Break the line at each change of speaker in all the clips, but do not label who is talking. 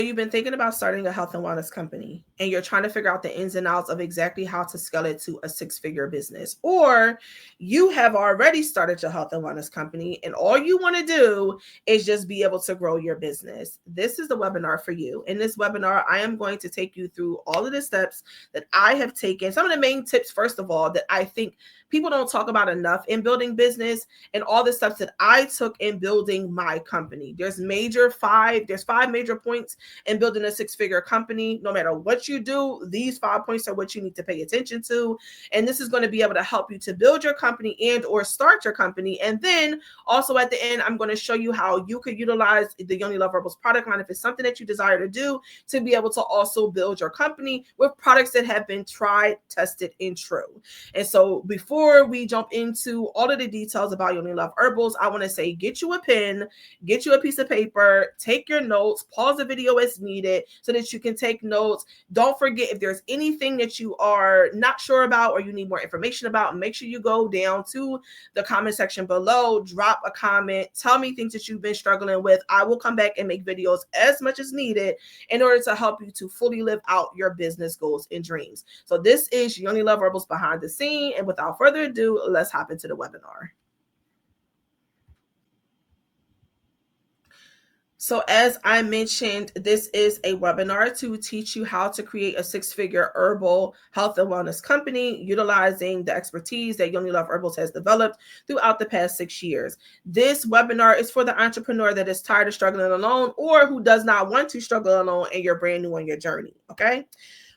You've been thinking about starting a health and wellness company and you're trying to figure out the ins and outs of exactly how to scale it to a six-figure business, or you have already started your health and wellness company and all you want to do is just be able to grow your business. This is the webinar for you. In this webinar, I am going to take you through all of the steps that I have taken. Some of the main tips, first of all, that I think people don't talk about enough in building business, and all the steps that I took in building my company. There's five major points in building a six-figure company. No matter what you do, these 5 points are what you need to pay attention to. And this is going to be able to help you to build your company and or start your company. And then also at the end, I'm going to show you how you could utilize the Yoni Love Herbals product line if it's something that you desire to do, to be able to also build your company with products that have been tried, tested, and true. And so before we jump into all of the details about Yoni Love Herbals, I want to say, get you a pen, get you a piece of paper, take your notes, pause the video as needed so that you can take notes. Don't forget, if there's anything that you are not sure about or you need more information about, make sure you go down to the comment section below, drop a comment, tell me things that you've been struggling with. I will come back and make videos as much as needed in order to help you to fully live out your business goals and dreams. So this is Yoni Love Herbals behind the scene, and without further ado, let's hop into the webinar. So as I mentioned, this is a webinar to teach you how to create a six-figure herbal health and wellness company utilizing the expertise that Yoni Love Herbals has developed throughout the past 6 years. This webinar is for the entrepreneur that is tired of struggling alone or who does not want to struggle alone and you're brand new on your journey, okay?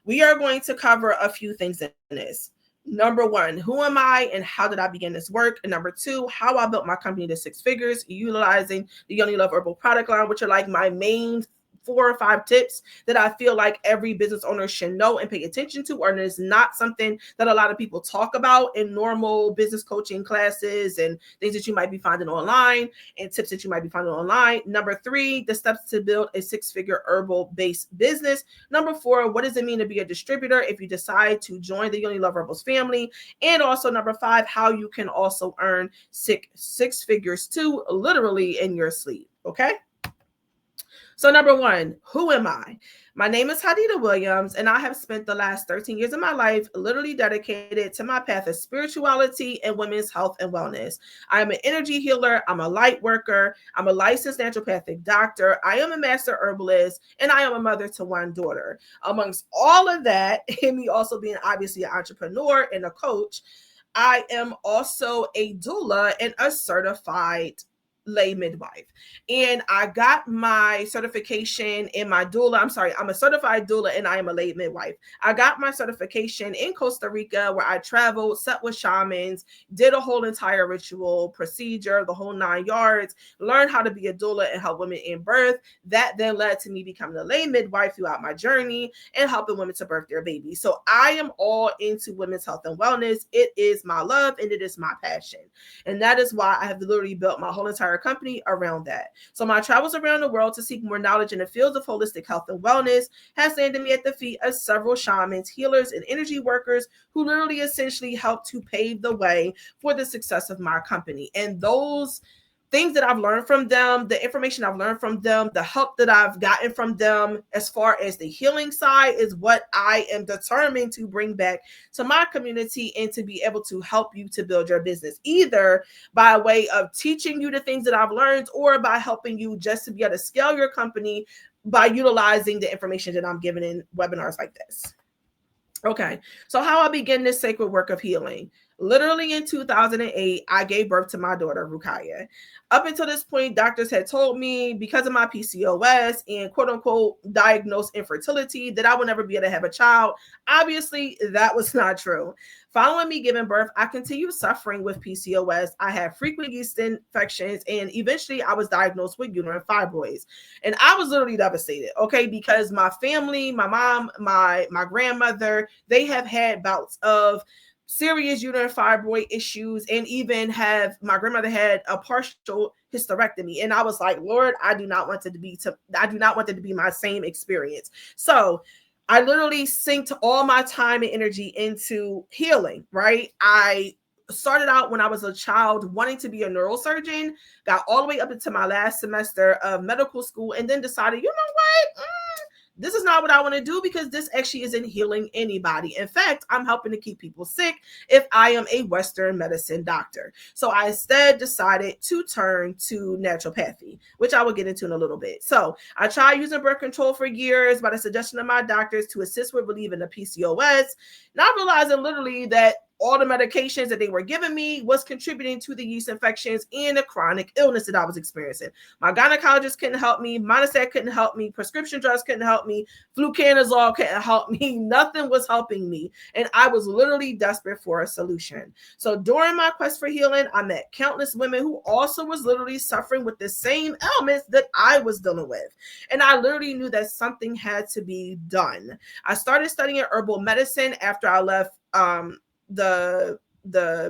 We are going to cover a few things in this. Number one, who am I and how did I begin this work? And number two, how I built my company to six figures utilizing the Yoni Love Herbal product line, which are like my main 4 or 5 tips that I feel like every business owner should know and pay attention to, or it's not something that a lot of people talk about in normal business coaching classes and things that you might be finding online and tips that you might be finding online. Number 3, the steps to build a six-figure herbal based business. Number 4, what does it mean to be a distributor if you decide to join the Yoni Love Herbals family? And also number 5, how you can also earn six figures too, literally in your sleep. Okay. So number 1, who am I? My name is Hadida Williams, and I have spent the last 13 years of my life literally dedicated to my path of spirituality and women's health and wellness. I am an energy healer. I'm a light worker. I'm a licensed naturopathic doctor. I am a master herbalist, and I am a mother to 1 daughter. Amongst all of that, and me also being obviously an entrepreneur and a coach, I am also a doula and a certified lay midwife. And I got my certification in my doula. I'm a certified doula and I am a lay midwife. I got my certification in Costa Rica where I traveled, sat with shamans, did a whole entire ritual procedure, the whole 9 yards, learned how to be a doula and help women in birth. That then led to me becoming a lay midwife throughout my journey and helping women to birth their babies. So I am all into women's health and wellness. It is my love and it is my passion. And that is why I have literally built my whole entire company around that. So my travels around the world to seek more knowledge in the fields of holistic health and wellness has landed me at the feet of several shamans, healers, and energy workers who literally essentially help to pave the way for the success of my company. And those things that I've learned from them, the information I've learned from them, the help that I've gotten from them as far as the healing side is what I am determined to bring back to my community and to be able to help you to build your business, either by way of teaching you the things that I've learned or by helping you just to be able to scale your company by utilizing the information that I'm giving in webinars like this. Okay, so how I begin this sacred work of healing. Literally in 2008, I gave birth to my daughter, Rukaya. Up until this point, doctors had told me because of my PCOS and quote unquote diagnosed infertility that I would never be able to have a child. Obviously, that was not true. Following me giving birth, I continued suffering with PCOS. I had frequent yeast infections, and eventually I was diagnosed with uterine fibroids. And I was literally devastated, okay, because my family, my mom, my grandmother, they have had bouts of serious uterine fibroid issues, and even my grandmother had a partial hysterectomy. And I was like, Lord, I do not want it to be my same experience. So I literally synced all my time and energy into healing, right? I started out when I was a child wanting to be a neurosurgeon, got all the way up into my last semester of medical school, and then decided, you know what? This is not what I want to do, because this actually isn't healing anybody. In fact, I'm helping to keep people sick if I am a Western medicine doctor. So I instead decided to turn to naturopathy, which I will get into in a little bit. So I tried using birth control for years by the suggestion of my doctors to assist with relieving the PCOS, not realizing literally that all the medications that they were giving me was contributing to the yeast infections and the chronic illness that I was experiencing. My gynecologist couldn't help me. Monostat couldn't help me. Prescription drugs couldn't help me. Fluconazole couldn't help me. Nothing was helping me. And I was literally desperate for a solution. So during my quest for healing, I met countless women who also was literally suffering with the same ailments that I was dealing with. And I literally knew that something had to be done. I started studying herbal medicine after I left the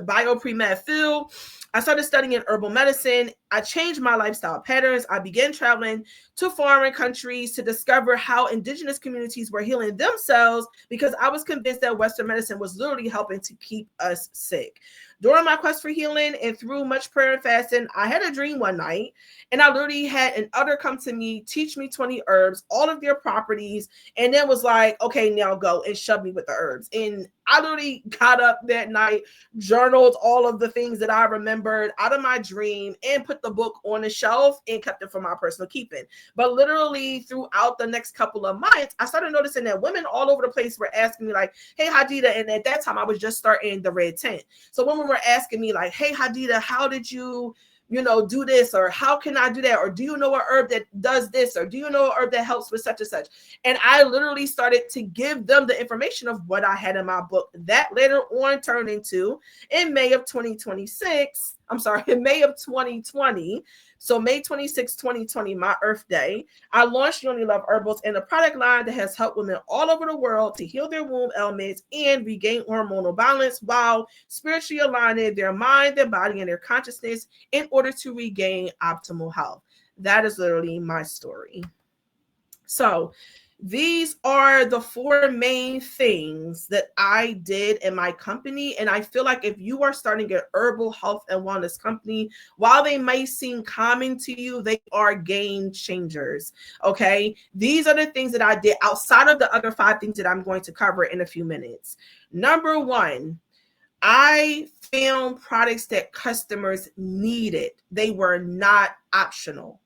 bio pre-med field. I started studying herbal medicine. I changed my lifestyle patterns. I began traveling to foreign countries to discover how indigenous communities were healing themselves, because I was convinced that Western medicine was literally helping to keep us sick. During my quest for healing and through much prayer and fasting, I had a dream one night, and I literally had an elder come to me, teach me 20 herbs, all of their properties, and then was like, okay, now go, and shove me with the herbs. And I literally got up that night, journaled all of the things that I remembered out of my dream, and put the book on the shelf and kept it for my personal keeping. But literally throughout the next couple of months, I started noticing that women all over the place were asking me like, hey, Hadida, and at that time I was just starting the red tent. So women were asking me like, hey, Hadida, how did you do this, or how can I do that, or do you know a herb that does this, or do you know a herb that helps with such and such? And I literally started to give them the information of what I had in my book. That later on turned into, in May of 2020, so May 26, 2020, my Earth Day, I launched Yoni Love Herbals, and a product line that has helped women all over the world to heal their womb ailments and regain hormonal balance while spiritually aligning their mind, their body, and their consciousness in order to regain optimal health. That is literally my story. So these are the 4 main things that I did in my company. And I feel like if you are starting an herbal health and wellness company, while they may seem common to you, they are game changers. Okay. These are the things that I did outside of the other 5 things that I'm going to cover in a few minutes. Number 1, I found products that customers needed. They were not optional.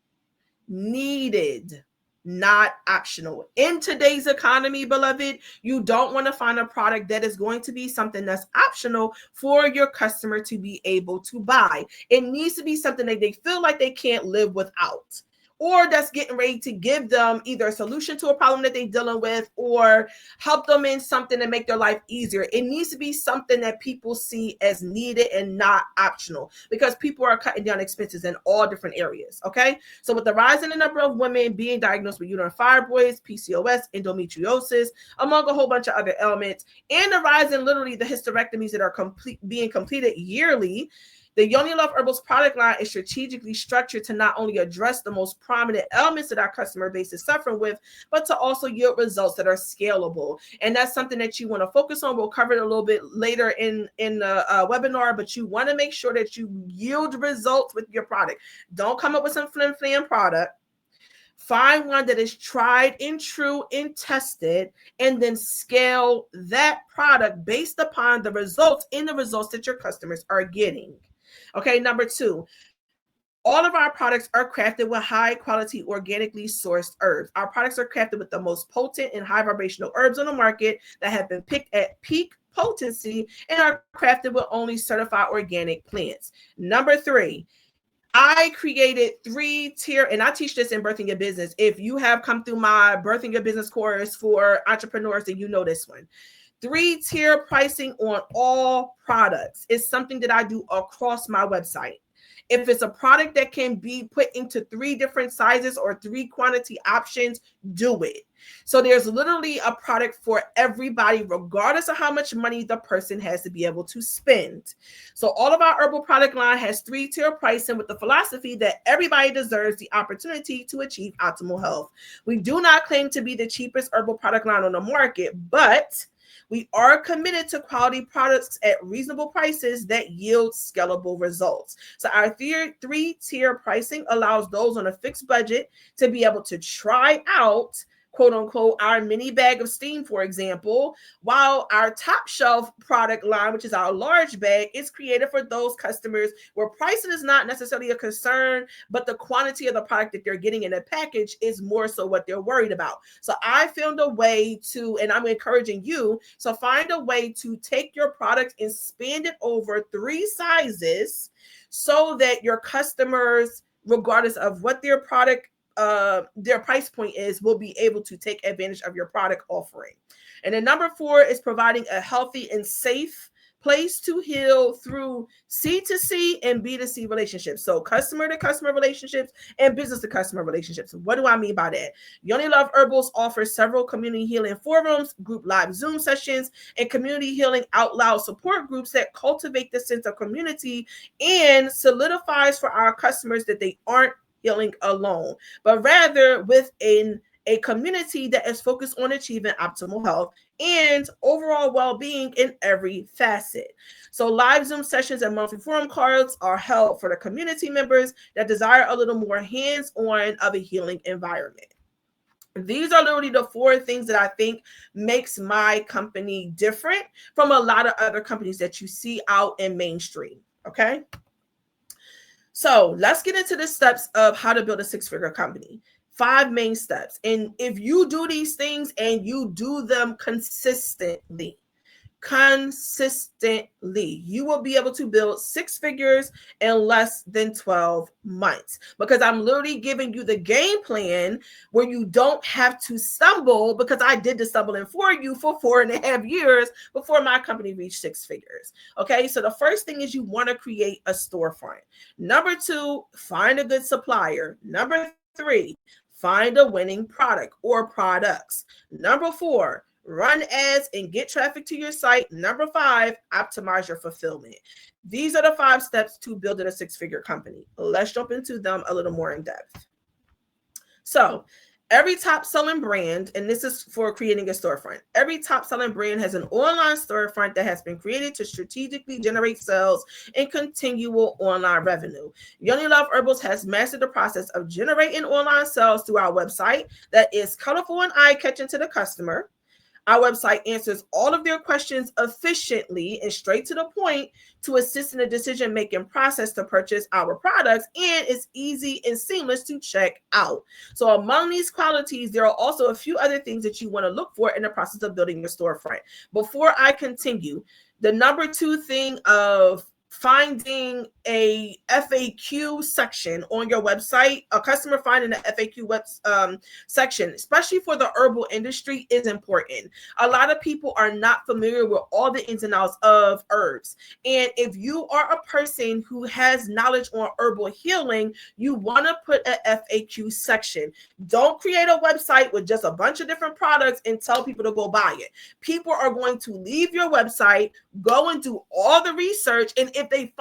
Needed, not optional. In today's economy, beloved, you don't want to find a product that is going to be something that's optional for your customer to be able to buy. It needs to be something that they feel like they can't live without, or that's getting ready to give them either a solution to a problem that they're dealing with, or help them in something to make their life easier. It needs to be something that people see as needed and not optional, because people are cutting down expenses in all different areas. Okay. So with the rise in the number of women being diagnosed with uterine fibroids, PCOS, endometriosis, among a whole bunch of other ailments, and the rise in literally the hysterectomies that are being completed yearly, the Yoni Love Herbals product line is strategically structured to not only address the most prominent elements that our customer base is suffering with, but to also yield results that are scalable. And that's something that you want to focus on. We'll cover it a little bit later in the webinar, but you want to make sure that you yield results with your product. Don't come up with some flim-flam product. Find one that is tried and true and tested, and then scale that product based upon the results that your customers are getting. Okay, number 2, all of our products are crafted with high quality, organically sourced herbs. Our products are crafted with the most potent and high vibrational herbs on the market that have been picked at peak potency and are crafted with only certified organic plants. Number 3, I created 3-tier, and I teach this in Birthing Your Business. If you have come through my Birthing Your Business course for entrepreneurs, then you know this one. 3-tier pricing on all products is something that I do across my website. If it's a product that can be put into 3 different sizes or 3 quantity options, do it. So there's literally a product for everybody, regardless of how much money the person has to be able to spend. So all of our herbal product line has 3-tier pricing with the philosophy that everybody deserves the opportunity to achieve optimal health. We do not claim to be the cheapest herbal product line on the market, but We are committed to quality products at reasonable prices that yield scalable results. So our three-tier pricing allows those on a fixed budget to be able to try out, quote unquote, our mini bag of steam, for example, while our top shelf product line, which is our large bag, is created for those customers where pricing is not necessarily a concern, but the quantity of the product that they're getting in a package is more so what they're worried about. So I found a way to, and I'm encouraging you, so find a way to take your product and span it over 3 sizes so that your customers, regardless of what their price point is, will be able to take advantage of your product offering. And then number 4 is providing a healthy and safe place to heal through C2C and B2C relationships. So customer to customer relationships and business to customer relationships. What do I mean by that? Yoni Love Herbals offers several community healing forums, group live Zoom sessions, and community healing out loud support groups that cultivate the sense of community and solidifies for our customers that they aren't healing alone, but rather within a community that is focused on achieving optimal health and overall well-being in every facet. So live Zoom sessions and monthly forum calls are held for the community members that desire a little more hands-on of a healing environment. These are literally the 4 things that I think makes my company different from a lot of other companies that you see out in mainstream. Okay. So let's get into the steps of how to build a 6-figure company. 5 main steps. And if you do these things and you do them consistently, you will be able to build 6 figures in less than 12 months, because I'm literally giving you the game plan where you don't have to stumble, because I did the stumbling for you for 4.5 years before my company reached 6 figures. Okay, so the first thing is you want to create a storefront. Number 2, find a good supplier. Number 3, find a winning product or products. Number 4, run ads and get traffic to your site. Number 5, optimize your fulfillment. These are the 5 steps to building a 6-figure company. Let's jump into them a little more in depth. So every top selling brand, and this is for creating a storefront, every top selling brand has an online storefront that has been created to strategically generate sales and continual online revenue. Yoni Love Herbals has mastered the process of generating online sales through our website that is colorful and eye-catching to the customer. Our website answers all of their questions efficiently and straight to the point to assist in the decision-making process to purchase our products, and it's easy and seamless to check out. So among these qualities, there are also a few other things that you want to look for in the process of building your storefront. Before I continue, the number 2 thing of finding a FAQ section on your website, a customer finding an FAQ section, especially for the herbal industry, is important. A lot of people are not familiar with all the ins and outs of herbs. And if you are a person who has knowledge on herbal healing, you want to put an FAQ section. Don't create a website with just a bunch of different products and tell people to go buy it. People are going to leave your website, go and do all the research, and if they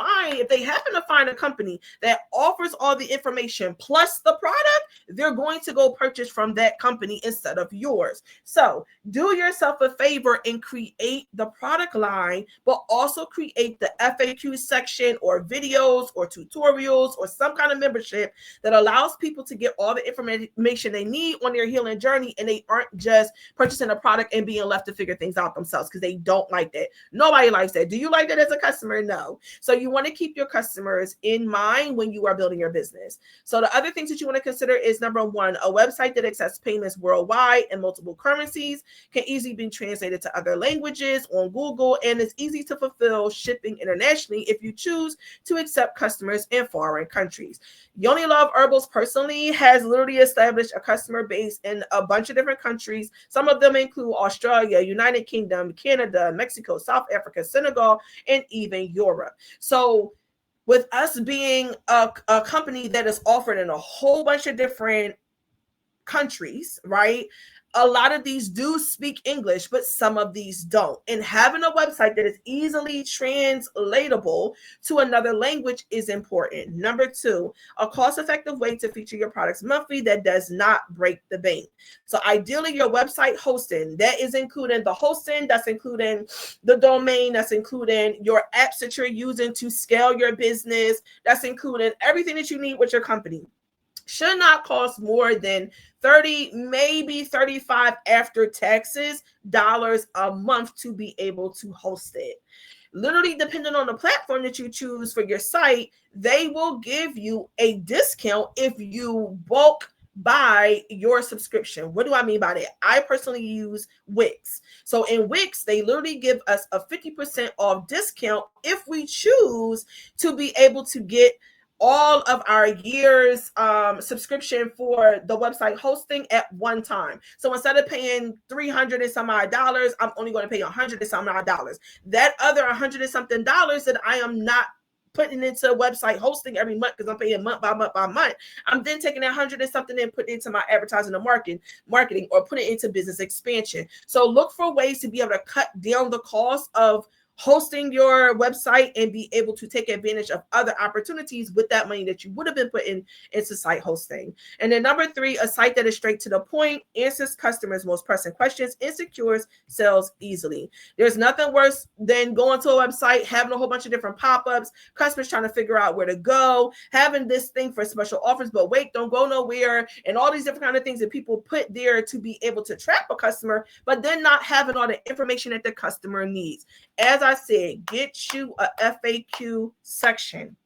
happen to find a company that offers all the information plus the product, they're going to go purchase from that company instead of yours. So do yourself a favor and create the product line, but also create the FAQ section or videos or tutorials or some kind of membership that allows people to get all the information they need on their healing journey, and they aren't just purchasing a product and being left to figure things out themselves, because they don't like that. Nobody likes that. Do you like that as a customer? No. So you want to keep your customers in mind when you are building your business. So the other things that you want to consider is, number 1, a website that accepts payments worldwide in multiple currencies, can easily be translated to other languages on Google, and is easy to fulfill shipping internationally if you choose to accept customers in foreign countries. Yoni Love Herbals personally has literally established a customer base in a bunch of different countries. Some of them include Australia, United Kingdom, Canada, Mexico, South Africa, Senegal, and even Europe. So with us being a company that is offered in a whole bunch of different countries, right? A lot of these do speak English, but some of these don't. And having a website that is easily translatable to another language is important. Number two, a cost-effective way to feature your products monthly that does not break the bank. So ideally, your website hosting, that is including the hosting, that's including the domain, that's including your apps that you're using to scale your business, that's including everything that you need with your company, should not cost more than 30, maybe 35 after taxes dollars a month to be able to host it. Literally, depending on the platform that you choose for your site, they will give you a discount if you bulk buy your subscription. What do I mean by that? I personally use Wix. So in Wix, they literally give us a 50% off discount if we choose to be able to get all of our year's subscription for the website hosting at one time. So instead of paying $300 and some odd dollars, I'm only going to pay $100 and some odd dollars. That other $100 and something dollars that I am not putting into website hosting every month because I'm paying month by month by month, I'm then taking that $100 and something and putting it into my advertising and marketing or put it into business expansion. So look for ways to be able to cut down the cost of hosting your website and be able to take advantage of other opportunities with that money that you would have been putting into site hosting. And then number three, a site that is straight to the point, answers customers' most pressing questions, and secures sales easily. There's nothing worse than going to a website, having a whole bunch of different pop-ups, customers trying to figure out where to go, having this thing for special offers, but wait, don't go nowhere, and all these different kind of things that people put there to be able to trap a customer, but then not having all the information that the customer needs. As I said, get you a FAQ section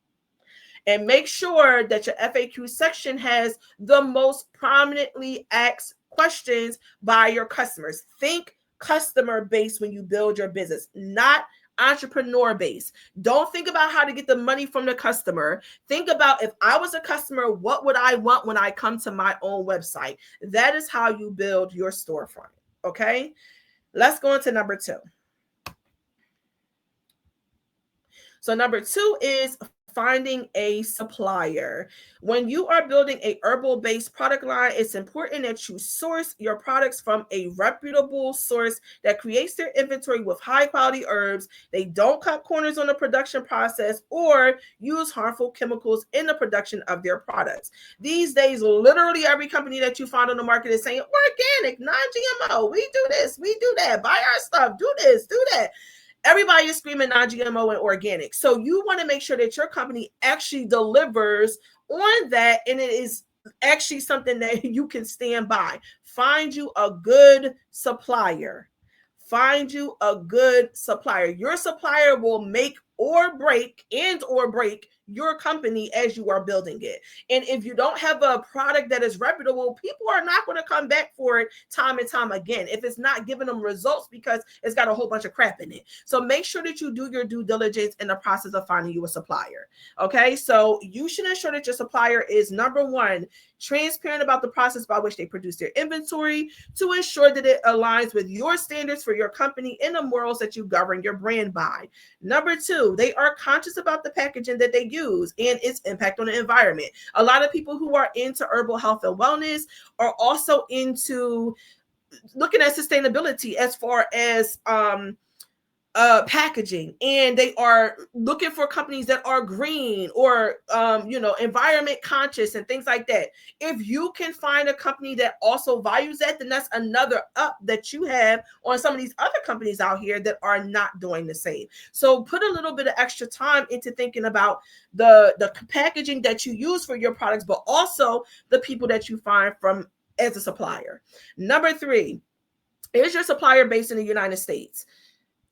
and make sure that your FAQ section has the most prominently asked questions by your customers. Think customer base when you build your business, not entrepreneur base. Don't think about how to get the money from the customer. Think about, if I was a customer, what would I want when I come to my own website? That is how you build your storefront. Okay, let's go into number two. So number two is finding a supplier. When you are building a herbal-based product line, it's important that you source your products from a reputable source that creates their inventory with high-quality herbs. They don't cut corners on the production process or use harmful chemicals in the production of their products. These days, literally every company that you find on the market is saying organic, non-GMO, we do this, we do that, buy our stuff, do this, do that. Everybody is screaming non-GMO and organic. So you want to make sure that your company actually delivers on that, and it is actually something that you can stand by. Find you a good supplier. Find you a good supplier. Your supplier will make or break your company as you are building it. And if you don't have a product that is reputable, people are not going to come back for it time and time again if it's not giving them results because it's got a whole bunch of crap in it. So make sure that you do your due diligence in the process of finding you a supplier. Okay, so you should ensure that your supplier is, number one, transparent about the process by which they produce their inventory to ensure that it aligns with your standards for your company and the morals that you govern your brand by. Number two, they are conscious about the packaging that they use and its impact on the environment. A lot of people who are into herbal health and wellness are also into looking at sustainability as far as packaging, and they are looking for companies that are green or environment conscious and things like that. If you can find a company that also values that, then that's another up that you have on some of these other companies out here that are not doing the same. So put a little bit of extra time into thinking about the packaging that you use for your products, but also the people that you find from as a supplier. Number three, is your supplier based in the United States?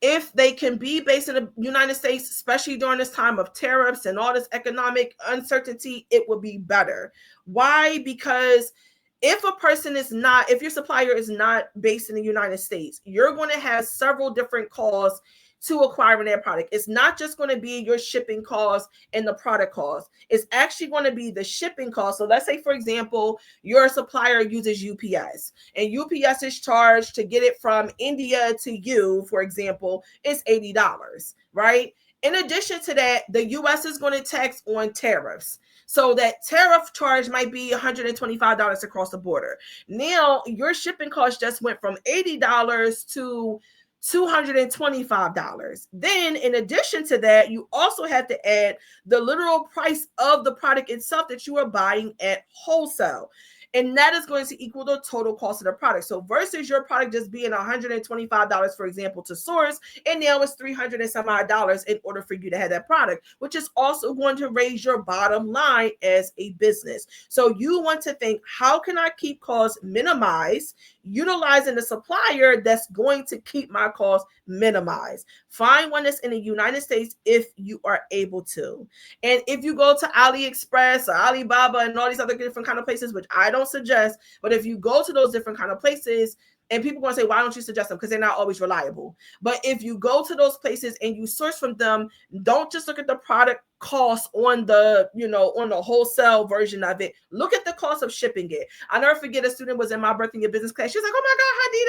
If they can be based in the United States, especially during this time of tariffs and all this economic uncertainty, it would be better. Why? Because if your supplier is not based in the United States, you're going to have several different costs to acquiring their product. It's not just going to be your shipping cost and the product cost. It's actually going to be the shipping cost. So let's say, for example, your supplier uses UPS and UPS is charged to get it from India to you, for example, it's $80, right? In addition to that, the US is going to tax on tariffs. So that tariff charge might be $125 across the border. Now your shipping cost just went from $80 to $225. Then in addition to that, you also have to add the literal price of the product itself that you are buying at wholesale. And that is going to equal the total cost of the product. So versus your product just being $125, for example, to source, and now it's $300 and some odd dollars in order for you to have that product, which is also going to raise your bottom line as a business. So you want to think, how can I keep costs minimized, utilizing the supplier that's going to keep my costs minimized? Find one that's in the United States if you are able to. And if you go to AliExpress or Alibaba and all these other different kind of places, which I don't suggest, but if you go to those different kind of places, and people are going to say, why don't you suggest them? Because they're not always reliable. But if you go to those places and you source from them, don't just look at the product cost on the, on the wholesale version of it. Look at the cost of shipping it. I never forget, a student was in my birthing your business class. She was like, oh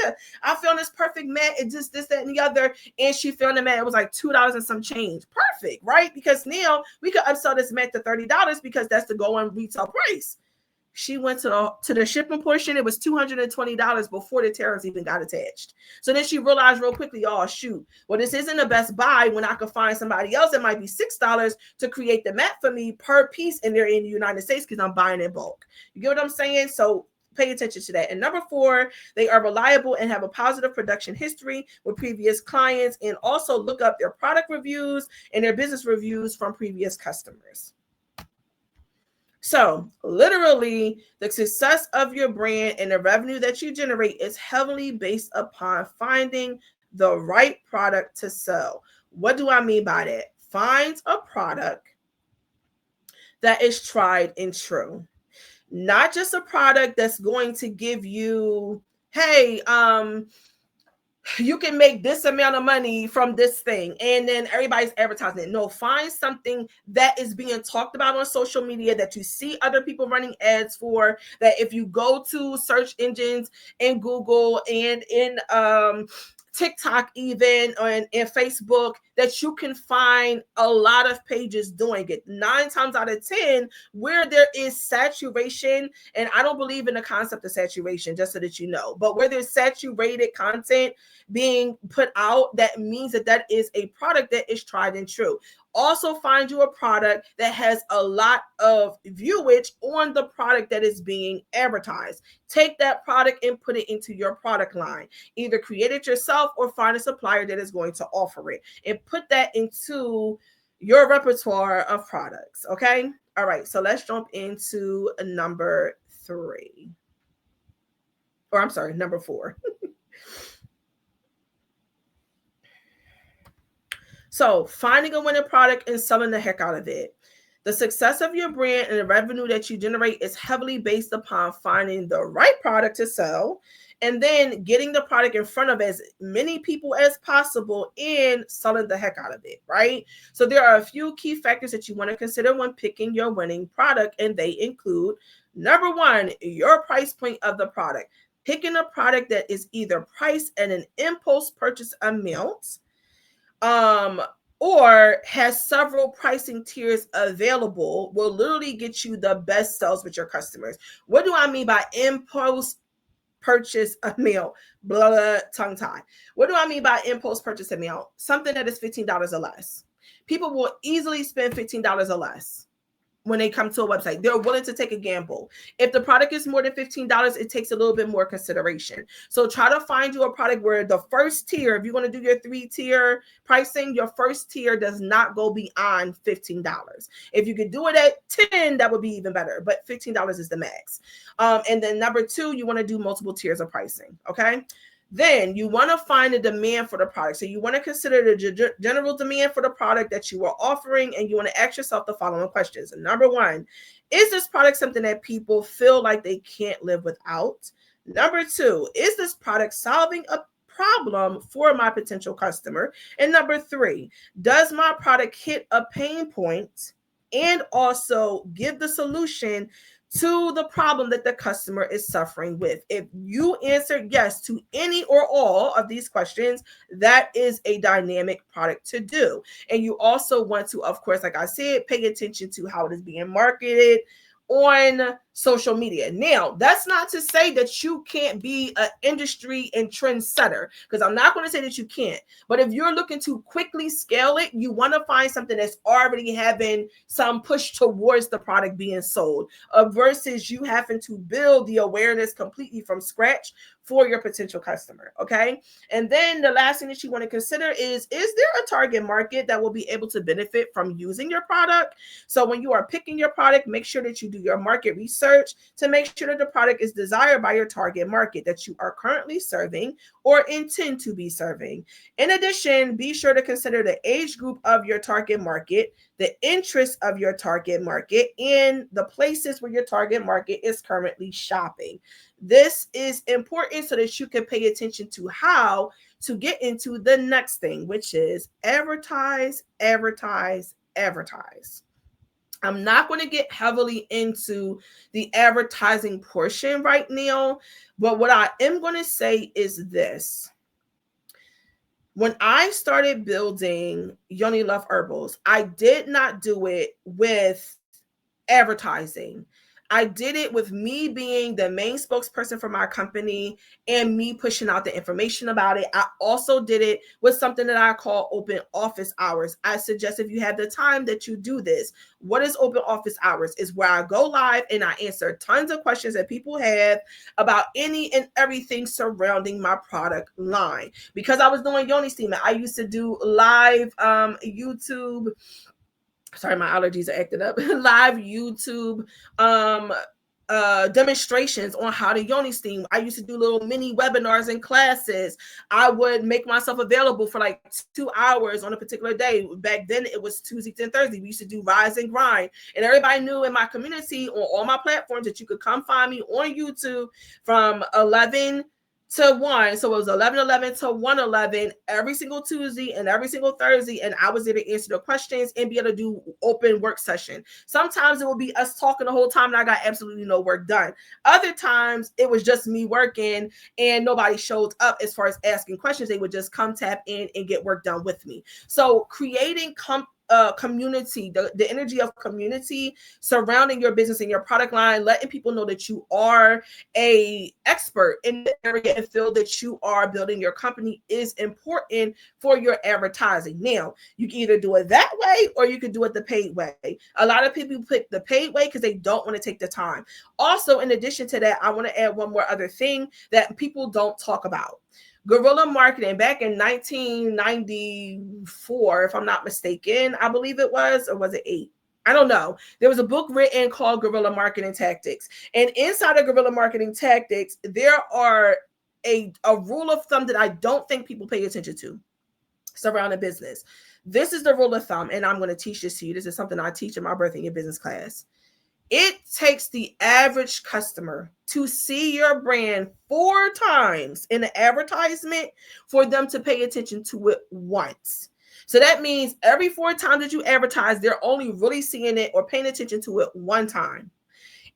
my God, Hadida, I found this perfect mat. It just this, that, and the other. And she found the mat. It was like $2 and some change. Perfect, right? Because now we could upsell this mat to $30 because that's the going retail price. She went to the shipping portion. It was $220 before the tariffs even got attached. So then she realized real quickly, oh, shoot, well, this isn't the best buy when I could find somebody else that might be $6 to create the mat for me per piece, and they're in the United States because I'm buying in bulk. You get what I'm saying? So pay attention to that. And number 4, they are reliable and have a positive production history with previous clients, and also look up their product reviews and their business reviews from previous customers. So literally, the success of your brand and the revenue that you generate is heavily based upon finding the right product to sell. What do I mean by that? Find a product that is tried and true. Not just a product that's going to give you, hey, you can make this amount of money from this thing, and then everybody's advertising it. No, find something that is being talked about on social media, that you see other people running ads for, that if you go to search engines in Google and in TikTok even, and Facebook, that you can find a lot of pages doing it. 9 times out of 10, where there is saturation, and I don't believe in the concept of saturation, just so that you know, but where there's saturated content being put out, that means that is a product that is tried and true. Also find you a product that has a lot of viewage on the product that is being advertised. Take that product and put it into your product line. Either create it yourself or find a supplier that is going to offer it, and put that into your repertoire of products. Okay. All right. So let's jump into number 3. Or I'm sorry, number 4. So finding a winning product and selling the heck out of it. The success of your brand and the revenue that you generate is heavily based upon finding the right product to sell, and then getting the product in front of as many people as possible and selling the heck out of it, right? So there are a few key factors that you want to consider when picking your winning product, and they include, number 1, your price point of the product. Picking a product that is either priced at an impulse purchase amount, or has several pricing tiers available, will literally get you the best sales with your customers. What do I mean by impulse purchase amount? Blah, blah, tongue tie. What do I mean by impulse purchase amount? Something that is $15 or less. People will easily spend $15 or less when they come to a website. They're willing to take a gamble. If the product is more than $15, it takes a little bit more consideration. So try to find you a product where the first tier, if you want to do your 3-tier pricing, your first tier does not go beyond $15. If you could do it at 10, that would be even better, but $15 is the max. And then number 2, you want to do multiple tiers of pricing. Okay. Then you want to find the demand for the product. So you want to consider the general demand for the product that you are offering, and you want to ask yourself the following questions. Number 1, is this product something that people feel like they can't live without? Number 2, is this product solving a problem for my potential customer? And number 3, does my product hit a pain point and also give the solution to the problem that the customer is suffering with. If you answer yes to any or all of these questions, that is a dynamic product to do. And you also want to, of course, like I said, pay attention to how it is being marketed on social media. Now, that's not to say that you can't be an industry and trendsetter, because I'm not going to say that you can't. But if you're looking to quickly scale it, you want to find something that's already having some push towards the product being sold, versus you having to build the awareness completely from scratch for your potential customer. Okay. And then the last thing that you want to consider is there a target market that will be able to benefit from using your product? So when you are picking your product, make sure that you do your market research to make sure that the product is desired by your target market that you are currently serving or intend to be serving. In addition, be sure to consider the age group of your target market, the interests of your target market, and the places where your target market is currently shopping. This is important so that you can pay attention to how to get into the next thing, which is advertise, advertise, advertise. I'm not going to get heavily into the advertising portion right now, but what I am going to say is this. When I started building Yoni Love Herbals, I did not do it with advertising. I did it with me being the main spokesperson for my company and me pushing out the information about it. I also did it with something that I call open office hours. I suggest if you have the time that you do this. What is open office hours? Is where I go live and I answer tons of questions that people have about any and everything surrounding my product line. Because I was doing Yoni steaming, I used to do live YouTube. Sorry, my allergies are acting up. Live YouTube demonstrations on how to Yoni steam. I used to do little mini webinars and classes. I would make myself available for like 2 hours on a particular day. Back then it was Tuesdays and Thursdays. We used to do rise and grind. And everybody knew in my community on all my platforms that you could come find me on YouTube from 11 to 1. So it was 11:11 to 1:11 every single Tuesday and every single Thursday. And I was there to answer the questions and be able to do open work session. Sometimes it would be us talking the whole time and I got absolutely no work done. Other times it was just me working and nobody showed up as far as asking questions. They would just come tap in and get work done with me. So creating community, the energy of community surrounding your business and your product line, letting people know that you are a expert in the area and feel that you are building your company is important for your advertising. Now, you can either do it that way or you can do it the paid way. A lot of people pick the paid way because they don't want to take the time. Also, in addition to that, I want to add one more other thing that people don't talk about. Guerrilla marketing back in 1994, if I'm not mistaken, I believe it was, or was it 8? I don't know. There was a book written called Guerrilla Marketing Tactics. And inside of Guerrilla Marketing Tactics, there are a rule of thumb that I don't think people pay attention to surrounding business. This is the rule of thumb, and I'm going to teach this to you. This is something I teach in my Birthing Your Business class. It takes the average customer to see your brand 4 times in the advertisement for them to pay attention to it once. So that means every 4 times that you advertise, they're only really seeing it or paying attention to it one time.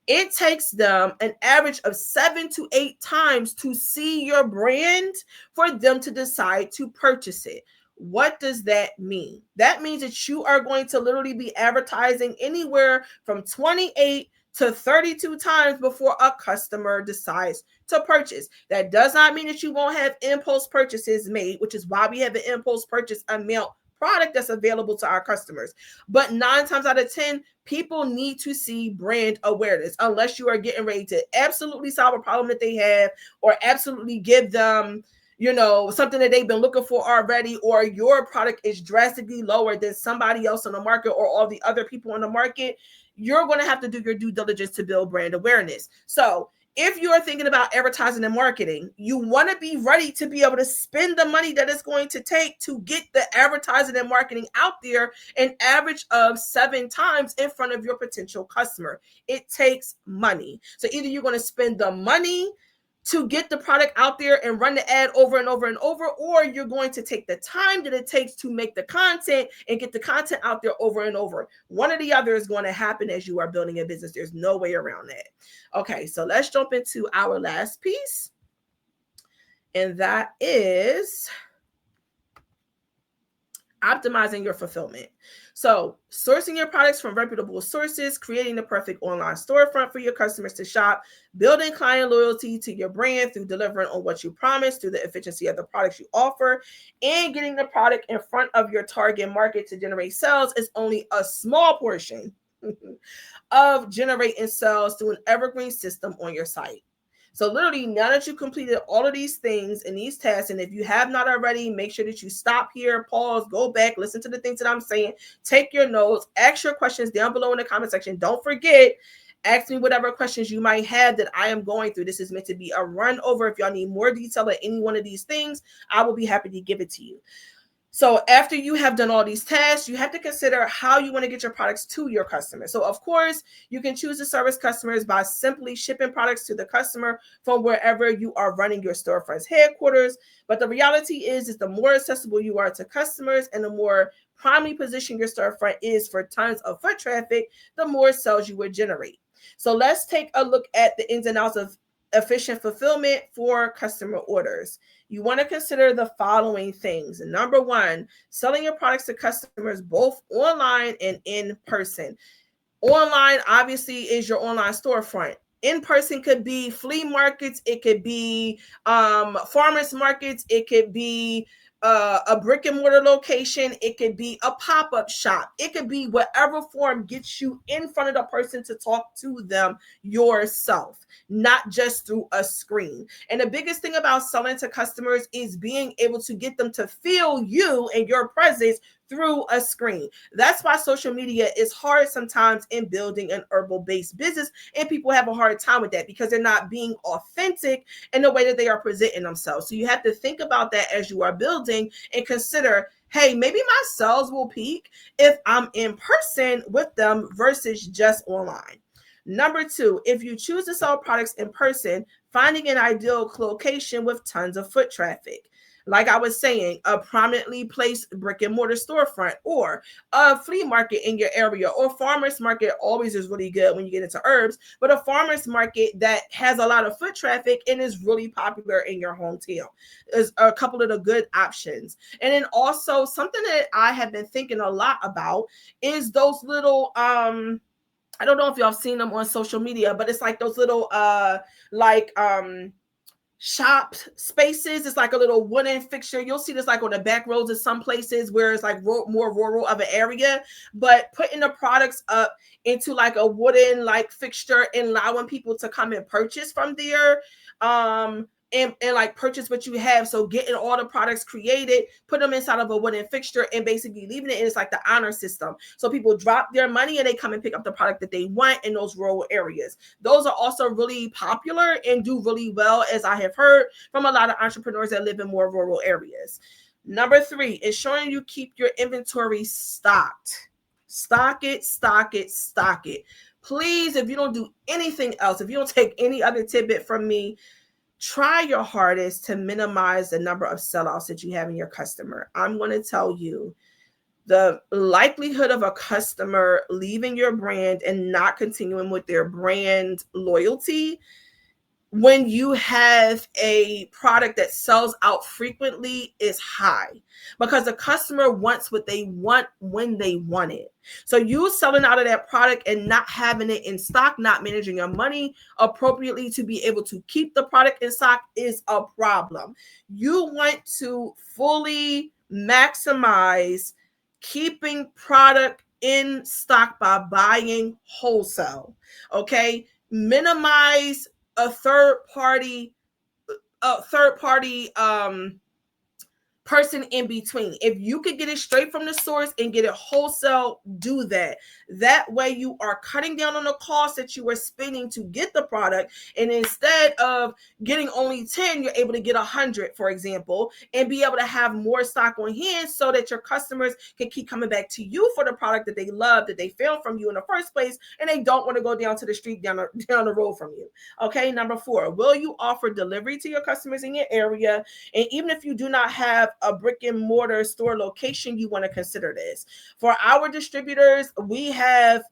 It takes them an average of 7 to 8 times to see your brand for them to decide to purchase it. What does that mean? That means that you are going to literally be advertising anywhere from 28 to 32 times before a customer decides to purchase. That does not mean that you won't have impulse purchases made, which is why we have an impulse purchase amount product that's available to our customers. But 9 times out of 10, people need to see brand awareness unless you are getting ready to absolutely solve a problem that they have or absolutely give them something that they've been looking for already, or your product is drastically lower than somebody else on the market or all the other people on the market. You're going to have to do your due diligence to build brand awareness. So if you're thinking about advertising and marketing, you want to be ready to be able to spend the money that it's going to take to get the advertising and marketing out there an average of 7 times in front of your potential customer. It takes money. So either you're going to spend the money to get the product out there and run the ad over and over and over, or you're going to take the time that it takes to make the content and get the content out there over and over. One or the other is going to happen as you are building a business. There's no way around that. Okay, so let's jump into our last piece, and that is optimizing your fulfillment. So, sourcing your products from reputable sources, creating the perfect online storefront for your customers to shop, building client loyalty to your brand through delivering on what you promise, through the efficiency of the products you offer, and getting the product in front of your target market to generate sales is only a small portion of generating sales through an evergreen system on your site. So literally, now that you completed all of these things and these tasks, and if you have not already, make sure that you stop here, pause, go back, listen to the things that I'm saying, take your notes, ask your questions down below in the comment section. Don't forget, ask me whatever questions you might have that I am going through. This is meant to be a run over. If y'all need more detail on any one of these things, I will be happy to give it to you. So after you have done all these tasks, you have to consider how you want to get your products to your customers. So of course, you can choose to service customers by simply shipping products to the customer from wherever you are running your storefront's headquarters. But the reality is the more accessible you are to customers and the more primarily positioned your storefront is for tons of foot traffic, the more sales you would generate. So let's take a look at the ins and outs of efficient fulfillment for customer orders. You want to consider the following things. Number one, selling your products to customers both online and in person. Online, obviously, is your online storefront. In person could be flea markets, it could be farmers markets, it could be a brick and mortar location, it could be a pop-up shop, it could be whatever form gets you in front of the person to talk to them yourself, not just through a screen. And the biggest thing about selling to customers is being able to get them to feel you and your presence through a screen. That's why social media is hard sometimes in building an herbal based business, and people have a hard time with that because they're not being authentic in the way that they are presenting themselves. So you have to think about that as you are building and consider, hey, maybe my sales will peak if I'm in person with them versus just online. Number two, if you choose to sell products in person, finding an ideal location with tons of foot traffic. Like I was saying, a prominently placed brick and mortar storefront or a flea market in your area, or farmers market always is really good when you get into herbs, but a farmers market that has a lot of foot traffic and is really popular in your hometown is a couple of the good options. And then also something that I have been thinking a lot about is those little I don't know if y'all have seen them on social media, but it's like those little like shop spaces. It's like a little wooden fixture. You'll see this like on the back roads of some places where it's like more rural of an area, but putting the products up into like a wooden like fixture and allowing people to come and purchase from there. And like purchase what you have. So getting all the products created, put them inside of a wooden fixture and basically leaving it. It's like the honor system. So people drop their money and they come and pick up the product that they want in those rural areas. Those are also really popular and do really well, as I have heard from a lot of entrepreneurs that live in more rural areas. Number three, ensuring you keep your inventory stocked. Stock it, stock it, stock it. Please, if you don't do anything else, if you don't take any other tidbit from me, try your hardest to minimize the number of sellouts that you have in your customer. I'm going to tell you, the likelihood of a customer leaving your brand and not continuing with their brand loyalty when you have a product that sells out frequently is high, because the customer wants what they want when they want it. So you selling out of that product and not having it in stock, not managing your money appropriately to be able to keep the product in stock is a problem. You want to fully maximize keeping product in stock by buying wholesale. Okay, minimize a third party person in between. If you could get it straight from the source and get it wholesale, do that. That way you are cutting down on the cost that you are spending to get the product. And instead of getting only 10, you're able to get 100, for example, and be able to have more stock on hand so that your customers can keep coming back to you for the product that they love, that they found from you in the first place, and they don't want to go down to the street down the road from you. Okay, number 4, will you offer delivery to your customers in your area? And even if you do not have a brick and mortar store location, you want to consider this. For our distributors, we have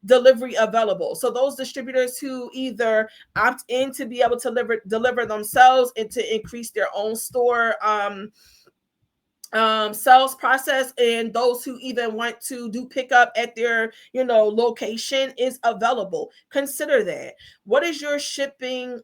delivery available. So those distributors who either opt in to be able to deliver themselves and to increase their own store sales process, and those who even want to do pickup at their location is available. Consider that. What is your shipping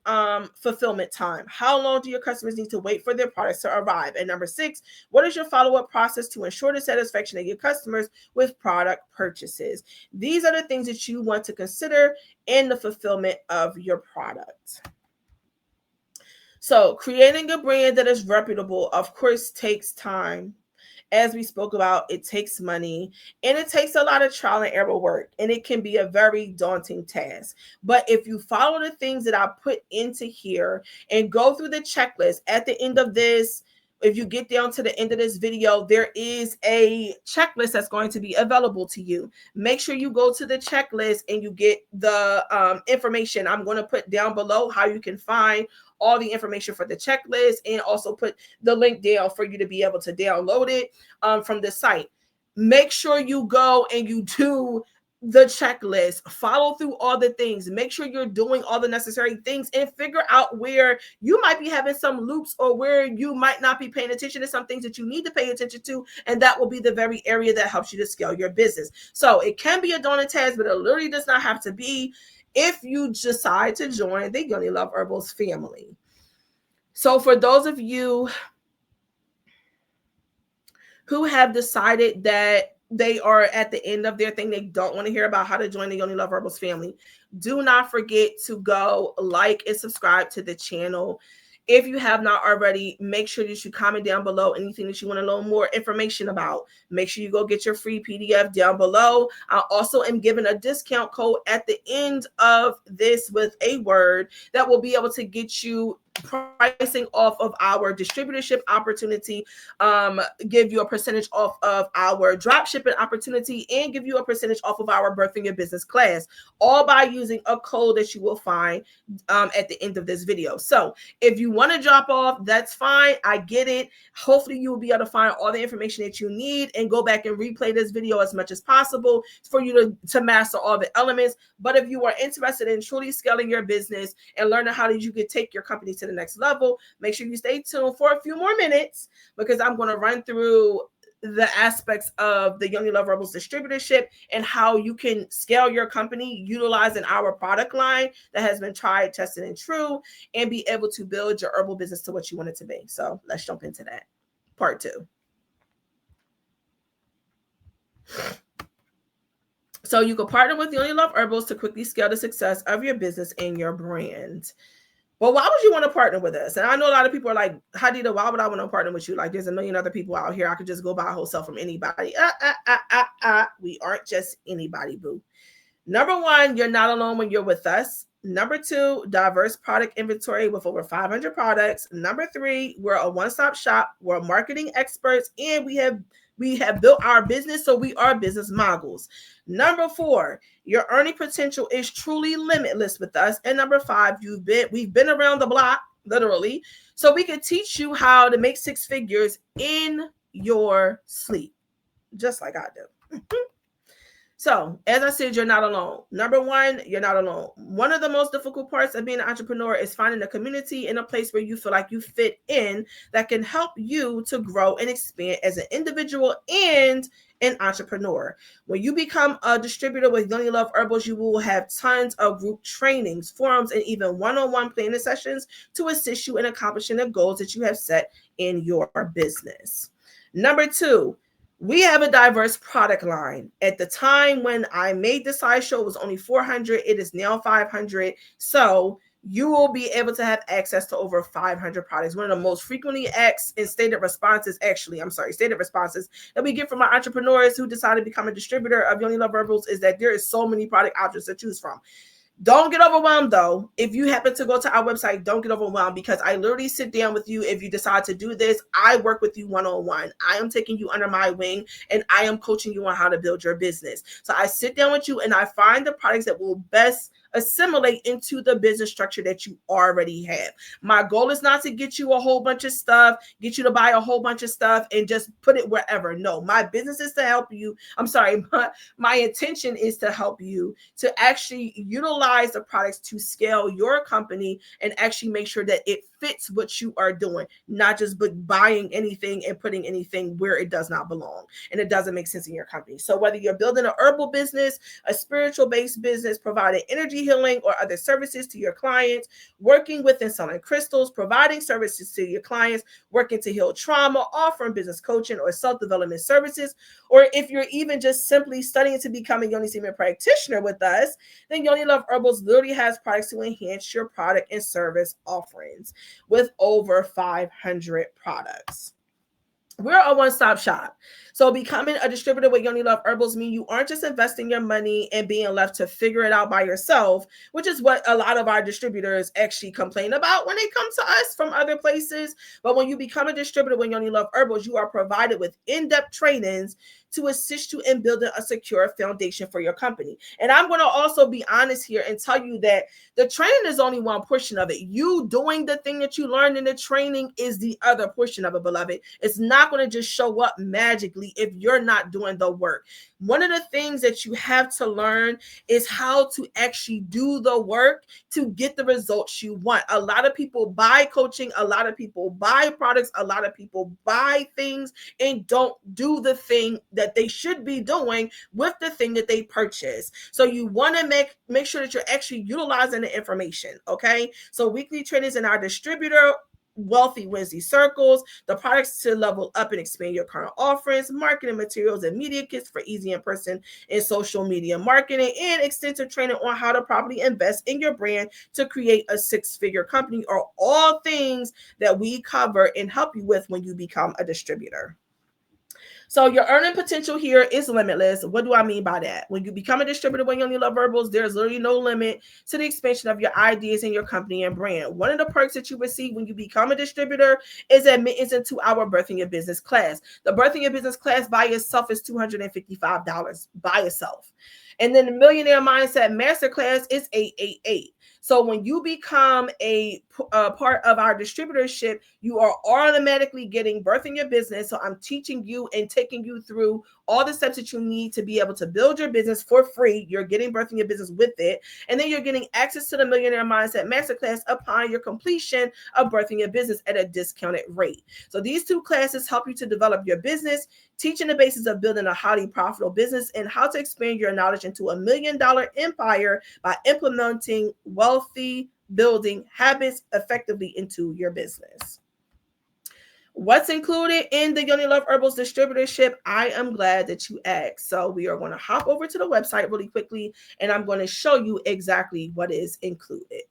fulfillment time? How long do your customers need to wait for their products to arrive? And number 6, what is your follow-up process to ensure the satisfaction of your customers with product purchases? These are the things that you want to consider in the fulfillment of your product. So creating a brand that is reputable, of course, takes time. As we spoke about, it takes money, and it takes a lot of trial and error work, and it can be a very daunting task. But if you follow the things that I put into here and go through the checklist at the end of this, if you get down to the end of this video, there is a checklist that's going to be available to you. Make sure you go to the checklist and you get the information. I'm going to put down below how you can find all the information for the checklist, and also put the link down for you to be able to download it from the site. Make sure you go and you do the checklist, follow through all the things, make sure you're doing all the necessary things, and figure out where you might be having some loops, or where you might not be paying attention to some things that you need to pay attention to, and that will be the very area that helps you to scale your business. So it can be a daunting task, but it literally does not have to be if you decide to join the Yoni Love Herbals family. So for those of you who have decided that they are at the end of their thing, they don't want to hear about how to join the Yoni Love Herbals family, do not forget to go like and subscribe to the channel. If you have not already, make sure that you comment down below anything that you want to know more information about. Make sure you go get your free PDF down below. I also am giving a discount code at the end of this with a word that will be able to get you pricing off of our distributorship opportunity, give you a percentage off of our drop shipping opportunity, and give you a percentage off of our birthing your business class, all by using a code that you will find at the end of this video. So if you want to drop off, that's fine. I get it. Hopefully you will be able to find all the information that you need and go back and replay this video as much as possible for you to master all the elements. But if you are interested in truly scaling your business and learning how you could take your company to the next level, make sure you stay tuned for a few more minutes, because I'm going to run through the aspects of the Yoni Love Herbals distributorship and how you can scale your company utilizing our product line that has been tried, tested, and true, and be able to build your herbal business to what you want it to be. So let's jump into that. Part 2. So you can partner with Yoni Love Herbals to quickly scale the success of your business and your brand. Well, why would you want to partner with us? And I know a lot of people are like, Hadida, why would I want to partner with you? Like, there's a million other people out here. I could just go buy a wholesale from anybody. We aren't just anybody, boo. Number 1, you're not alone when you're with us. Number 2, diverse product inventory with over 500 products. Number 3, we're a one-stop shop. We're marketing experts, and we have built our business, so we are business moguls. Number 4, your earning potential is truly limitless with us. And number 5, we've been around the block, literally, so we can teach you how to make 6 figures in your sleep, just like I do. So, as I said, you're not alone. Number 1, you're not alone. One of the most difficult parts of being an entrepreneur is finding a community in a place where you feel like you fit in, that can help you to grow and expand as an individual and an entrepreneur. When you become a distributor with Yoni Love Herbals, you will have tons of group trainings, forums, and even one-on-one planning sessions to assist you in accomplishing the goals that you have set in your business. Number 2, we have a diverse product line. At the time when I made the size show, it was only 400. It is now 500. So you will be able to have access to over 500 products. One of the most frequently asked and stated responses that we get from our entrepreneurs who decide to become a distributor of Yoni Love Herbals is that there is so many product options to choose from. Don't get overwhelmed though. If you happen to go to our website, don't get overwhelmed, because I literally sit down with you. If you decide to do this, I work with you one-on-one. I am taking you under my wing and I am coaching you on how to build your business. So I sit down with you and I find the products that will best assimilate into the business structure that you already have. My goal is not to get you a whole bunch of stuff, get you to buy a whole bunch of stuff and just put it wherever. No, my business is to help you. My intention is to help you to actually utilize the products to scale your company and actually make sure that it fits what you are doing, not just buying anything and putting anything where it does not belong and it doesn't make sense in your company. So whether you're building an herbal business, a spiritual based business, providing energy healing or other services to your clients, working with and selling crystals, providing services to your clients, working to heal trauma, offering business coaching or self-development services, or if you're even just simply studying to become a Yoni Semen practitioner with us, then Yoni Love Herbals literally has products to enhance your product and service offerings with over 500 products. We're a one-stop shop. So becoming a distributor with Yoni Love Herbals means you aren't just investing your money and being left to figure it out by yourself, which is what a lot of our distributors actually complain about when they come to us from other places. But when you become a distributor with Yoni Love Herbals, you are provided with in-depth trainings to assist you in building a secure foundation for your company. And I'm going to also be honest here and tell you that the training is only one portion of it. You doing the thing that you learned in the training is the other portion of it, beloved. It's not going to just show up magically if you're not doing the work. One of the things that you have to learn is how to actually do the work to get the results you want. A lot of people buy coaching, a lot of people buy products, a lot of people buy things and don't do the thing that they should be doing with the thing that they purchase. So you want to make sure that you're actually utilizing the information, okay? So weekly trainings in our distributor Wealthy Wednesday circles, the products to level up and expand your current offerings, marketing materials and media kits for easy in-person and social media marketing, and extensive training on how to properly invest in your brand to create a six-figure company are all things that we cover and help you with when you become a distributor. So your earning potential here is limitless. What do I mean by that? When you become a distributor with Yoni Love Herbals, there's literally no limit to the expansion of your ideas in your company and brand. One of the perks that you receive when you become a distributor is admittance into our Birthing Your Business class. The Birthing Your Business class by itself is $255 by itself. And then the Millionaire Mindset Masterclass is $888. So when you become a part of our distributorship, you are automatically getting Birthing Your Business. So I'm teaching you and taking you through all the steps that you need to be able to build your business for free. You're getting Birthing Your Business with it. And then you're getting access to the Millionaire Mindset Masterclass upon your completion of Birthing Your Business at a discounted rate. So these two classes help you to develop your business, teaching the basis of building a highly profitable business and how to expand your knowledge into $1 million empire by implementing wealthy building habits effectively into your business. What's included in the Yoni Love Herbals distributorship? I am glad that you asked. So we are going to hop over to the website really quickly, and I'm going to show you exactly what is included.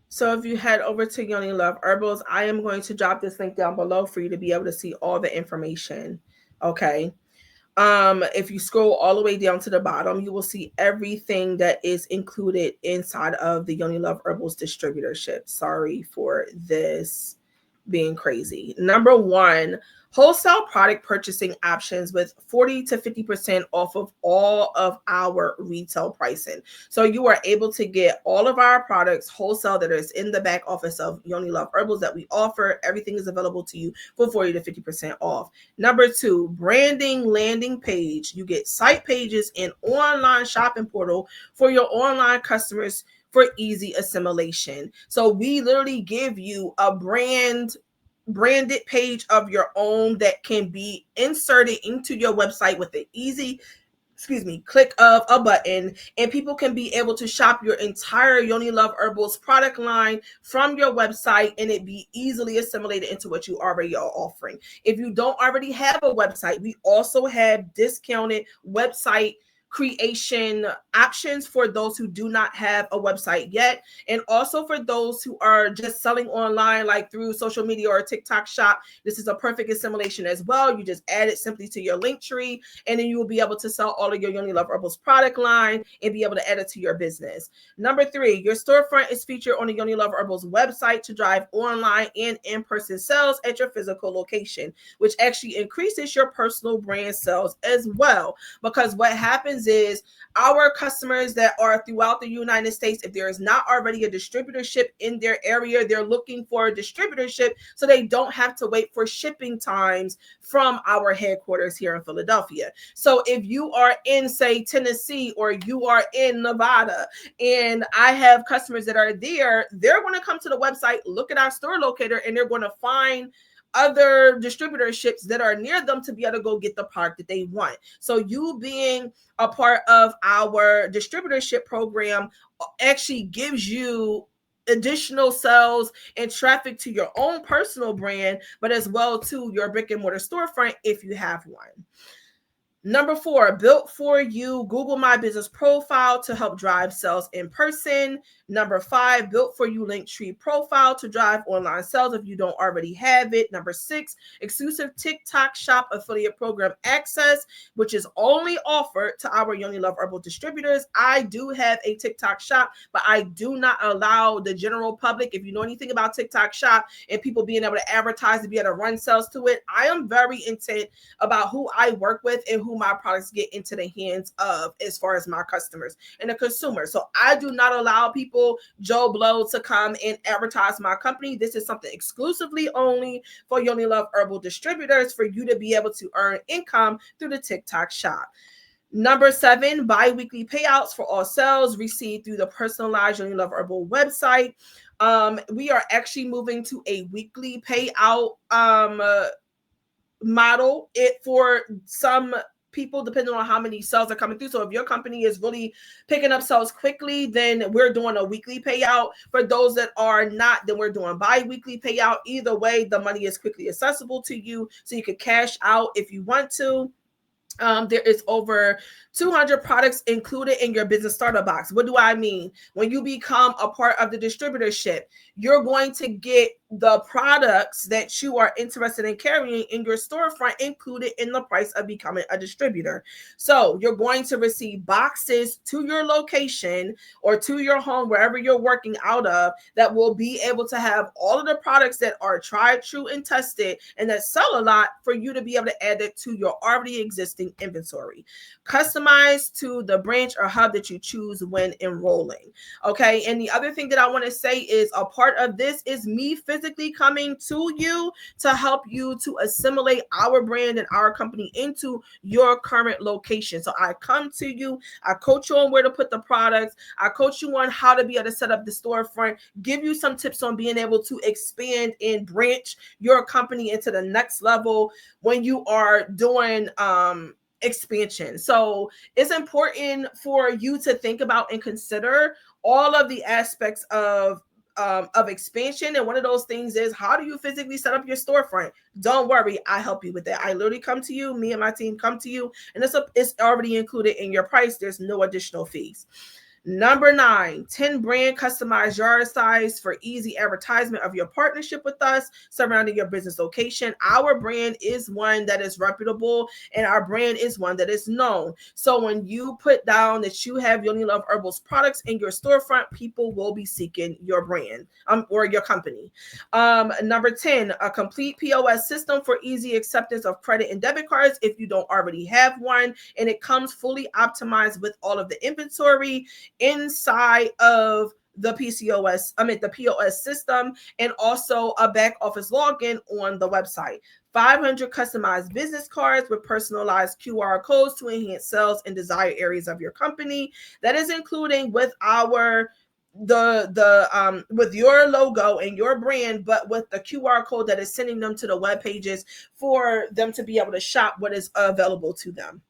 So if you head over to Yoni Love Herbals, I am going to drop this link down below for you to be able to see all the information. Okay. If you scroll all the way down to the bottom, you will see everything that is included inside of the Yoni Love Herbals distributorship. Sorry for this being crazy. Number one, wholesale product purchasing options with 40 to 50% off of all of our retail pricing. So you are able to get all of our products wholesale that is in the back office of Yoni Love Herbals that we offer. Everything is available to you for 40 to 50% off. Number two, branding landing page. You get site pages and online shopping portal for your online customers for easy assimilation. So we literally give you a branded page of your own that can be inserted into your website with an easy click of a button, and people can be able to shop your entire Yoni Love Herbals product line from your website and it be easily assimilated into what you already are offering. If you don't already have a website, we also have discounted website creation options for those who do not have a website yet, and also for those who are just selling online, like through social media or TikTok shop. This is a perfect assimilation as well. You just add it simply to your link tree, and then you will be able to sell all of your Yoni Love Herbals product line and be able to add it to your business. Number 3, your storefront is featured on the Yoni Love Herbals website to drive online and in-person sales at your physical location, which actually increases your personal brand sales as well. Because what happens is our customers that are throughout the United States, if there is not already a distributorship in their area, they're looking for a distributorship so they don't have to wait for shipping times from our headquarters here in Philadelphia. So if you are in, say, Tennessee, or you are in Nevada, and I have customers that are there, they're going to come to the website, look at our store locator, and they're going to find other distributorships that are near them to be able to go get the product that they want. So you being a part of our distributorship program actually gives you additional sales and traffic to your own personal brand, but as well to your brick and mortar storefront if you have one. Number 4, built for you Google My Business profile to help drive sales in person. Number 5, built for you Linktree profile to drive online sales if you don't already have it. Number 6, exclusive TikTok shop affiliate program access, which is only offered to our Yoni Love Herbal distributors. I do have a TikTok shop, but I do not allow the general public. If you know anything about TikTok shop and people being able to advertise to be able to run sales to it, I am very intent about who I work with and who my products get into the hands of as far as my customers and the consumer. So I do not allow people, Joe Blow, to come and advertise my company. This is something exclusively only for Yoni Love Herbal distributors, for you to be able to earn income through the TikTok shop. Number 7, bi-weekly payouts for all sales received through the personalized Yoni Love Herbal website. We are actually moving to a weekly payout model it for some people, depending on how many sales are coming through. So if your company is really picking up sales quickly, then we're doing a weekly payout. For those that are not, then we're doing bi-weekly payout. Either way, the money is quickly accessible to you, so you can cash out if you want to. There is over 200 products included in your business starter box. What do I mean? When you become a part of the distributorship, you're going to get the products that you are interested in carrying in your storefront included in the price of becoming a distributor. So you're going to receive boxes to your location or to your home, wherever you're working out of, that will be able to have all of the products that are tried, true, and tested, and that sell a lot, for you to be able to add it to your already existing inventory, customized to the branch or hub that you choose when enrolling. Okay. And the other thing that I want to say is, a part of this is me physically coming to you to help you to assimilate our brand and our company into your current location. So I come to you, I coach you on where to put the products, I coach you on how to be able to set up the storefront, give you some tips on being able to expand and branch your company into the next level when you are doing expansion. So it's important for you to think about and consider all of the aspects of expansion. And one of those things is, how do you physically set up your storefront? Don't worry, I help you with that. I literally come to you, me and my team come to you, and it's already included in your price. There's no additional fees. Number 9, 10 brand customized yard size for easy advertisement of your partnership with us surrounding your business location. Our brand is one that is reputable, and our brand is one that is known. So when you put down that you have Yoni Love Herbals products in your storefront, people will be seeking your brand or your company. Number 10, a complete POS system for easy acceptance of credit and debit cards if you don't already have one, and it comes fully optimized with all of the inventory inside of the the POS system, and also a back office login on the website. 500 customized business cards with personalized QR codes to enhance sales in desired areas of your company. That is including with our with your logo and your brand, but with the QR code that is sending them to the web pages for them to be able to shop what is available to them.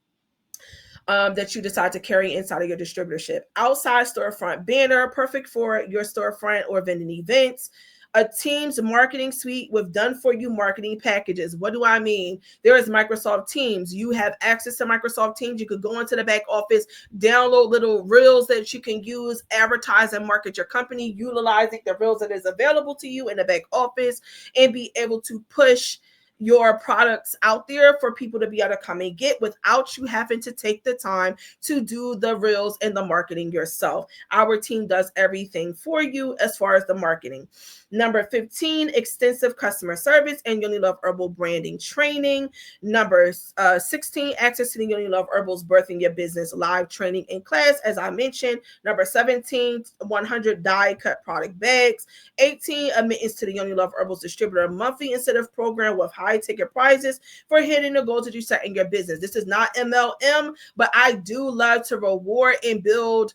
That you decide to carry inside of your distributorship. Outside storefront banner, perfect for your storefront or vending events. a Teams marketing suite with done-for-you marketing packages. What do I mean? There is Microsoft Teams. You have access to Microsoft Teams. You could go into the back office, download little reels that you can use, advertise and market your company, utilizing the reels that is available to you in the back office, and be able to push your products out there for people to be able to come and get without you having to take the time to do the reels and the marketing yourself. Our team does everything for you as far as the marketing. Number 15, extensive customer service and Yoni Love Herbal branding training. Number 16, access to the Yoni Love Herbals Birthing Your Business live training in class, as I mentioned. Number 17, 100 die cut product bags. 18, admittance to the Yoni Love Herbals distributor monthly incentive program with high ticket prizes for hitting the goals that you set in your business. This is not MLM, but I do love to reward and build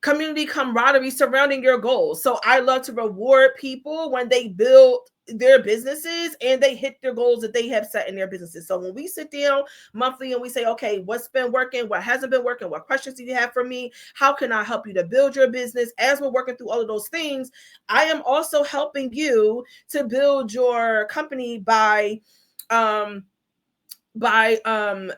community camaraderie surrounding your goals. So I love to reward people when they build their businesses and they hit their goals that they have set in their businesses. So when we sit down monthly and we say, okay, what's been working, what hasn't been working, what questions do you have for me, how can I help you to build your business? As we're working through all of those things, I am also helping you to build your company by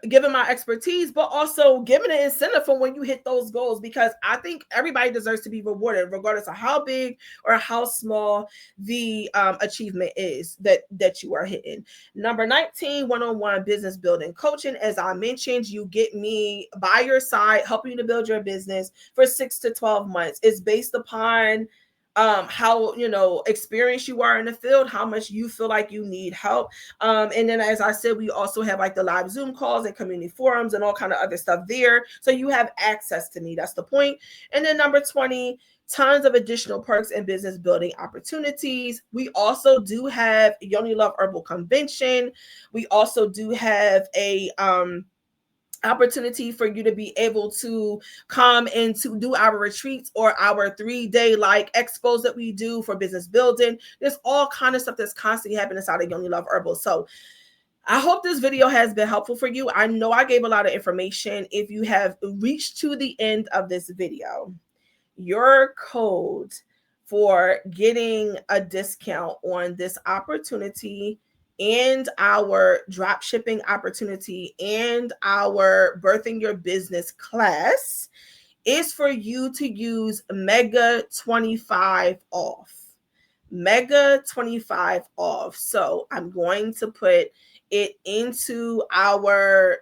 giving my expertise, but also giving an incentive for when you hit those goals, because I think everybody deserves to be rewarded regardless of how big or how small the achievement is that you are hitting. Number 19, one-on-one business building coaching. As I mentioned, you get me by your side, helping you to build your business for 6 to 12 months. It's based upon how experienced you are in the field, how much you feel like you need help, and then as I said, we also have like the live Zoom calls and community forums and all kind of other stuff there, so you have access to me. That's the point. And then number 20, tons of additional perks and business building opportunities. We also do have Yoni Love Herbal Convention. We also do have a opportunity for you to be able to come and to do our retreats or our 3-day like expos that we do for business building. There's all kind of stuff that's constantly happening inside of Yoni Love Herbal. So I hope this video has been helpful for you. I know I gave a lot of information. If you have reached to the end of this video, your code for getting a discount on this opportunity and our drop shipping opportunity and our birthing your business class is for you to use Mega 25 off. Mega 25 off. So I'm going to put it into our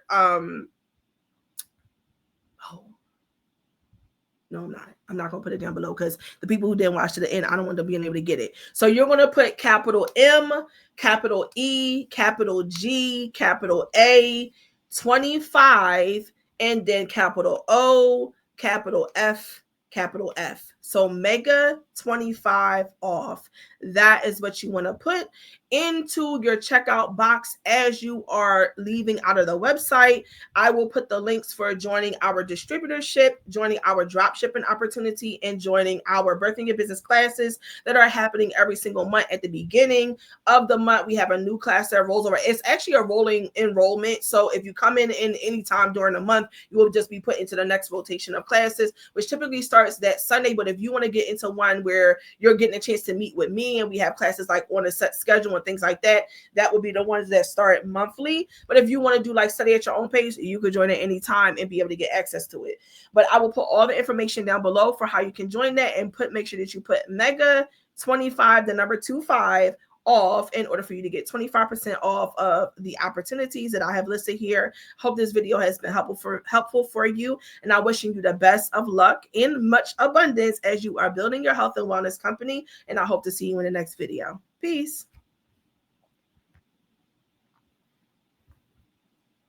no, I'm not gonna put it down below because the people who didn't watch to the end, I don't want them being able to get it. So you're gonna put capital M, capital E, capital G, capital A, 25, and then capital O, capital F, capital F. So Mega 25 off. That is what you want to put into your checkout box as you are leaving out of the website. I will put the links for joining our distributorship, joining our drop shipping opportunity, and joining our Birthing Your Business classes that are happening every single month. At the beginning of the month, we have a new class that rolls over. It's actually a rolling enrollment. So if you come in any time during the month, you will just be put into the next rotation of classes, which typically starts that Sunday. But if you want to get into one where you're getting a chance to meet with me and we have classes like on a set schedule and things like that, that would be the ones that start monthly. But if you want to do like study at your own pace, you could join at any time and be able to get access to it. But I will put all the information down below for how you can join that, and make sure that you put Mega 25, the number 25 off, in order for you to get 25% off of the opportunities that I have listed here. Hope this video has been helpful for you, and I'm wishing you the best of luck and much abundance as you are building your health and wellness company, and I hope to see you in the next video. Peace.